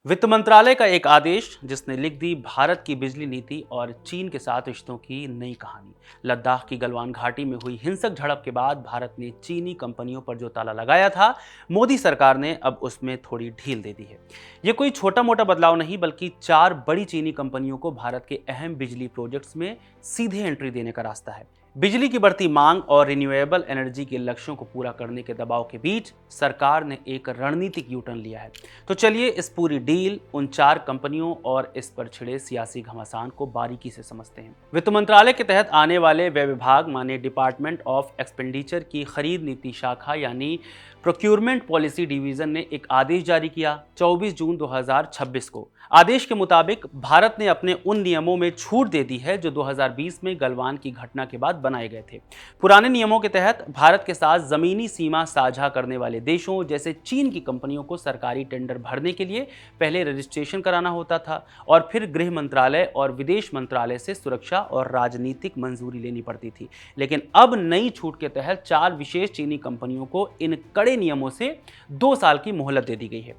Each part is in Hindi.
वित्त मंत्रालय का एक आदेश जिसने लिख दी भारत की बिजली नीति और चीन के साथ रिश्तों की नई कहानी। लद्दाख की गलवान घाटी में हुई हिंसक झड़प के बाद भारत ने चीनी कंपनियों पर जो ताला लगाया था, मोदी सरकार ने अब उसमें थोड़ी ढील दे दी है। ये कोई छोटा मोटा बदलाव नहीं, बल्कि 4 बड़ी चीनी कंपनियों को भारत के अहम बिजली प्रोजेक्ट्स में सीधे एंट्री देने का रास्ता है। बिजली की बढ़ती मांग और रिन्यूएबल एनर्जी के लक्ष्यों को पूरा करने के दबाव के बीच सरकार ने एक रणनीतिक यू टर्न लिया है। तो चलिए इस पूरी डील, उन 4 कंपनियों और इस पर छिड़े सियासी घमासान को बारीकी से समझते हैं। वित्त मंत्रालय के तहत आने वाले व्यय विभाग माने डिपार्टमेंट ऑफ एक्सपेंडिचर की खरीद नीति शाखा यानी प्रोक्यूरमेंट पॉलिसी डिवीजन ने एक आदेश जारी किया 24 जून 2026 को। आदेश के मुताबिक भारत ने अपने उन नियमों में छूट दे दी है जो 2020 में गलवान की घटना के बाद बनाए गए थे। पुराने नियमों के तहत भारत के साथ जमीनी सीमा साझा करने वाले देशों जैसे चीन की कंपनियों को सरकारी टेंडर भरने के लिए पहले रजिस्ट्रेशन कराना होता था और फिर गृह मंत्रालय और विदेश मंत्रालय से सुरक्षा और राजनीतिक मंजूरी लेनी पड़ती थी। लेकिन अब नई छूट के तहत 4 विशेष चीनी कंपनियों को इन कड़े नियमों से 2 साल की मोहलत दे दी गई है।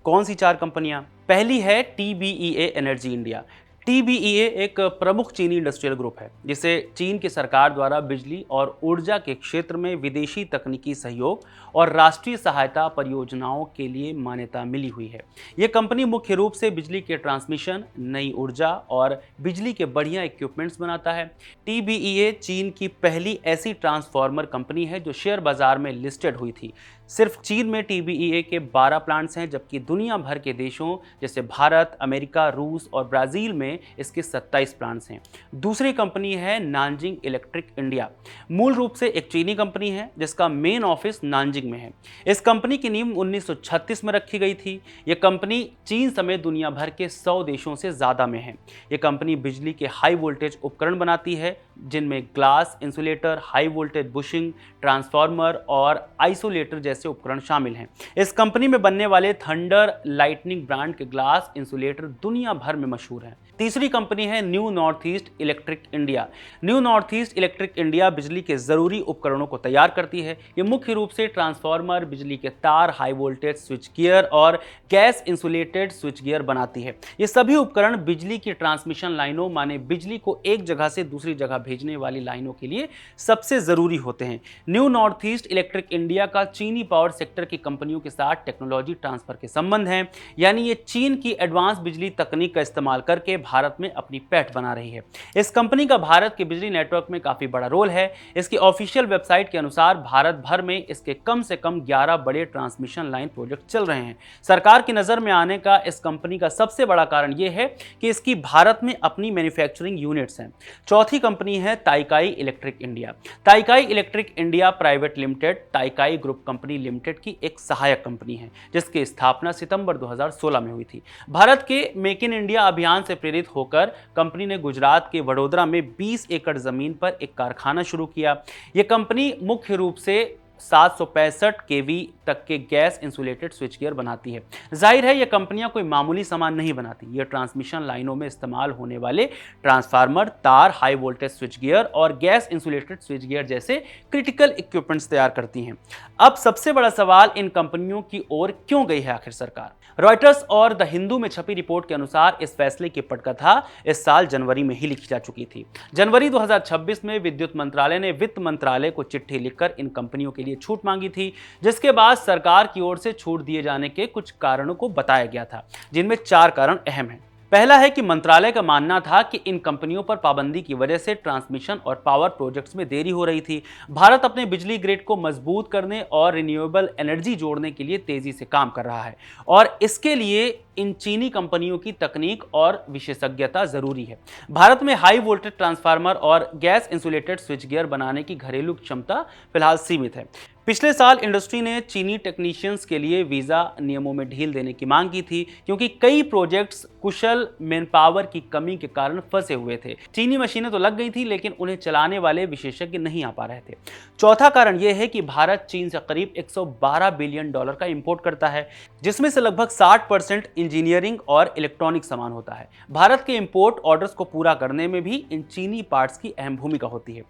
कौन सी 4 कंपनियां? पहली है TBEA एनर्जी इंडिया। TBEA एक प्रमुख चीनी इंडस्ट्रियल ग्रुप है जिसे चीन की सरकार द्वारा बिजली और ऊर्जा के क्षेत्र में विदेशी तकनीकी सहयोग और राष्ट्रीय सहायता परियोजनाओं के लिए मान्यता मिली हुई है। यह कंपनी मुख्य रूप से बिजली के ट्रांसमिशन, नई ऊर्जा और बिजली के बढ़िया इक्विपमेंट्स बनाता है। TBEA चीन की पहली ऐसी ट्रांसफार्मर कंपनी है जो शेयर बाजार में लिस्टेड हुई थी। सिर्फ चीन में TBEA के 12 प्लांट्स हैं, जबकि दुनिया भर के देशों जैसे भारत, अमेरिका, रूस और ब्राजील में इसके 27 प्लांट्स हैं। दूसरी कंपनी है नानजिंग इलेक्ट्रिक इंडिया। मूल रूप से एक चीनी कंपनी है जिसका मेन ऑफिस नानजिंग में है। इस कंपनी की नींव 1936 में रखी गई थी। यह कंपनी चीन समेत दुनिया भर के 100 देशों से ज्यादा में है। यह कंपनी बिजली के हाई वोल्टेज उपकरण बनाती है जिनमें glass insulator, high voltage bushing, transformer और आइसोलेटर जैसे उपकरण शामिल हैं। इस कंपनी में बनने वाले थंडर लाइटनिंग ब्रांड के ग्लास इंसुलेटर दुनिया भर में मशहूर हैं। तीसरी कंपनी है new north east electric India. New north east electric India बिजली के जरूरी उपकरणों को तैयार करती है। ये मुख्य रूप से ट्रांसफार्मर, बिजली के तार, हाई वोल्टेज स्विच गियर और गैस इंसुलेटेड स्विच गियर बनाती है। ये सभी उपकरण बिजली की ट्रांसमिशन लाइनों माने बिजली को एक जगह से दूसरी जगह भेजने वाली लाइनों के लिए सबसे जरूरी होते हैं। New north east electric India का चीनी पावर सेक्टर की कंपनियों के साथ टेक्नोलॉजी ट्रांसफर के संबंध हैं, यानी ये चीन की एडवांस बिजली तकनीक का इस्तेमाल करके भारत में अपनी पैठ बना रही है। इस कंपनी का भारत के बिजली नेटवर्क में काफी बड़ा रोल है। इसकी ऑफिशियल वेबसाइट के अनुसार भारत भर में इसके कम से कम 11 बड़े ट्रांसमिशन लाइन प्रोजेक्ट चल रहे हैं। सरकार की नजर में आने का इस कंपनी का सबसे बड़ा कारण यह है कि इसकी भारत में अपनी मैन्युफैक्चरिंग यूनिट्स हैं। चौथी कंपनी है Taikai electric India. Taikai electric India private limited Taikai group company limited की एक सहायक कंपनी है जिसकी स्थापना सितंबर 2016 में हुई थी। भारत के मेक इन इंडिया अभियान से प्रेरित होकर कंपनी ने गुजरात के वडोदरा में 20 एकड़ जमीन पर एक कारखाना शुरू किया। यह कंपनी मुख्य रूप से 765 केवी तक के गैस इंसुलेटेड स्विच गियर बनाती है। जाहिर है ये कंपनियां कोई मामूली सामान नहीं बनाती। ये ट्रांसमिशन लाइनों में इस्तेमाल होने वाले ट्रांसफार्मर, तार, हाई वोल्टेज स्विच गियर और गैस इंसुलेटेड स्विच गियर जैसे क्रिटिकल इक्विपमेंट्स तैयार करती हैं। अब सबसे बड़ा सवाल इन कंपनियों की ओर क्यों गई है आखिर सरकार? रॉयटर्स और द हिंदू में छपी रिपोर्ट के अनुसार इस फैसले की पटकथा इस साल जनवरी में ही लिखी जा चुकी थी। जनवरी 2026 में विद्युत मंत्रालय ने वित्त मंत्रालय को चिट्ठी लिखकर इन कंपनियों के लिए छूट मांगी थी, जिसके बाद सरकार की ओर से छूट दिए जाने के कुछ कारणों को बताया गया था, जिनमें 4 कारण अहम हैं। पहला है कि मंत्रालय का मानना था कि इन कंपनियों पर पाबंदी की वजह से ट्रांसमिशन और पावर प्रोजेक्ट्स में देरी हो रही थी। भारत अपने बिजली ग्रिड को मजबूत करने और रिन्यूएबल एनर्जी जोड़ने के लिए तेजी से काम कर रहा है और इसके लिए इन चीनी कंपनियों की तकनीक और विशेषज्ञता जरूरी है। भारत में हाई वोल्टेज ट्रांसफार्मर और गैस इंसुलेटेड स्विच गियर बनाने की घरेलू क्षमता फिलहाल सीमित है। पिछले साल इंडस्ट्री ने चीनी टेक्नीशियंस के लिए वीजा नियमों में ढील देने की मांग की थी क्योंकि कई प्रोजेक्ट्स कुशल मैन पावर की कमी के कारण फंसे हुए थे। चीनी मशीनें तो लग गई थी लेकिन उन्हें चलाने वाले विशेषज्ञ नहीं आ पा रहे थे। चौथा कारण यह है कि भारत चीन से करीब $112 बिलियन का इंपोर्ट करता है, जिसमें से लगभग 60% इंजीनियरिंग और इलेक्ट्रॉनिक सामान होता है। भारत के इंपोर्ट ऑर्डर्स को पूरा करने में भी इन चीनी पार्ट्स की अहम भूमिका होती है।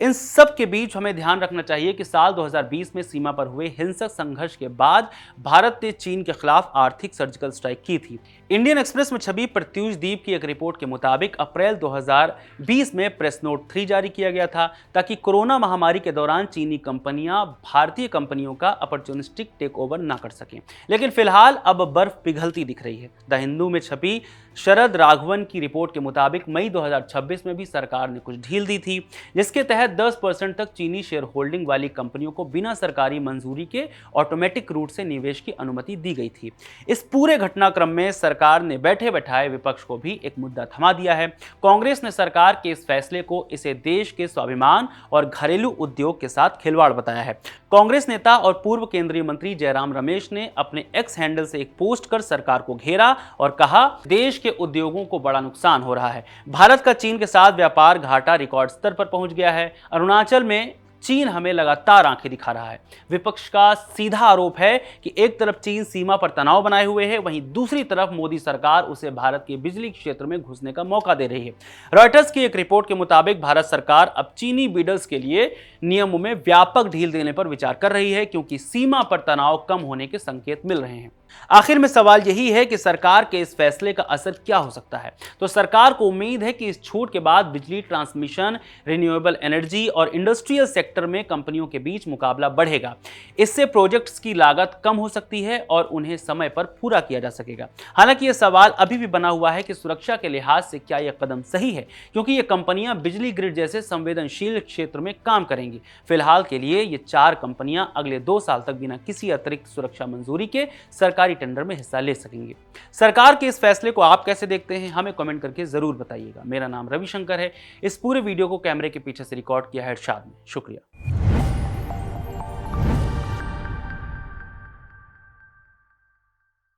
इन सब के बीच हमें ध्यान रखना चाहिए कि साल 2020 में सीमा पर हुए हिंसक संघर्ष के बाद भारत ने चीन के खिलाफ आर्थिक सर्जिकल स्ट्राइक की थी। इंडियन एक्सप्रेस में छपी प्रत्यूष दीप की एक रिपोर्ट के मुताबिक अप्रैल 2020 में प्रेस नोट 3 जारी किया गया था ताकि कोरोना महामारी के दौरान चीनी कंपनियां भारतीय कंपनियों का अपॉर्चुनिस्टिक टेक ओवर ना कर सकें। लेकिन फिलहाल अब बर्फ पिघलती दिख रही है। द हिंदू में छपी शरद राघवन की रिपोर्ट के मुताबिक मई 2026 में भी सरकार ने कुछ ढील दी थी, जिसके तहत 10% तक चीनी शेयर होल्डिंग वाली कंपनियों को बिना सरकारी मंजूरी के ऑटोमेटिक रूट से निवेश की अनुमति दी गई थी। इस पूरे घटनाक्रम में सरकार ने बैठे बैठाए विपक्ष को भी एक मुद्दा थमा दिया है। कांग्रेस ने सरकार के इस फैसले को इसे देश के स्वाभिमान और घरेलू उद्योग के साथ खिलवाड़ बताया है। कांग्रेस नेता और पूर्व केंद्रीय मंत्री जयराम रमेश ने अपने एक्स हैंडल से एक पोस्ट कर सरकार को घेरा और कहा, देश के उद्योगों को बड़ा नुकसान हो रहा है। भारत का चीन के साथ व्यापार घाटा रिकॉर्ड स्तर पर पहुंच गया है। अरुणाचल में चीन हमें लगातार आंखें दिखा रहा है। विपक्ष का सीधा आरोप है कि एक तरफ चीन सीमा पर तनाव बनाए हुए है, वहीं दूसरी तरफ मोदी सरकार उसे भारत के बिजली क्षेत्र में घुसने का मौका दे रही है। रॉयटर्स की एक रिपोर्ट के मुताबिक भारत सरकार अब चीनी बीडर्स के लिए नियमों में व्यापक ढील देने पर विचार कर रही है, क्योंकि सीमा पर तनाव कम होने के संकेत मिल रहे हैं। आखिर में सवाल यही है कि सरकार के इस फैसले का असर क्या हो सकता है। तो सरकार को उम्मीद है कि इस छूट के बाद बिजली ट्रांसमिशन, रिन्यूएबल एनर्जी और इंडस्ट्रियल सेक्टर में कंपनियों के बीच मुकाबला बढ़ेगा। इससे प्रोजेक्ट्स की लागत कम हो सकती है और उन्हें समय पर पूरा किया जा सकेगा। हालांकि यह सवाल अभी भी बना हुआ है कि सुरक्षा के लिहाज से क्या यह कदम सही है, क्योंकि ये कंपनियां बिजली ग्रिड जैसे संवेदनशील क्षेत्र में काम करेंगी। फिलहाल के लिए ये 4 कंपनियां अगले 2 साल तक बिना किसी अतिरिक्त सुरक्षा मंजूरी के सरकारी टेंडर में हिस्सा ले सकेंगे। सरकार के इस फैसले को आप कैसे देखते हैं, हमें कमेंट करके जरूर बताइएगा। मेरा नाम रविशंकर है। इस पूरे वीडियो को कैमरे के पीछे से रिकॉर्ड किया है इरशाद ने। शुक्रिया।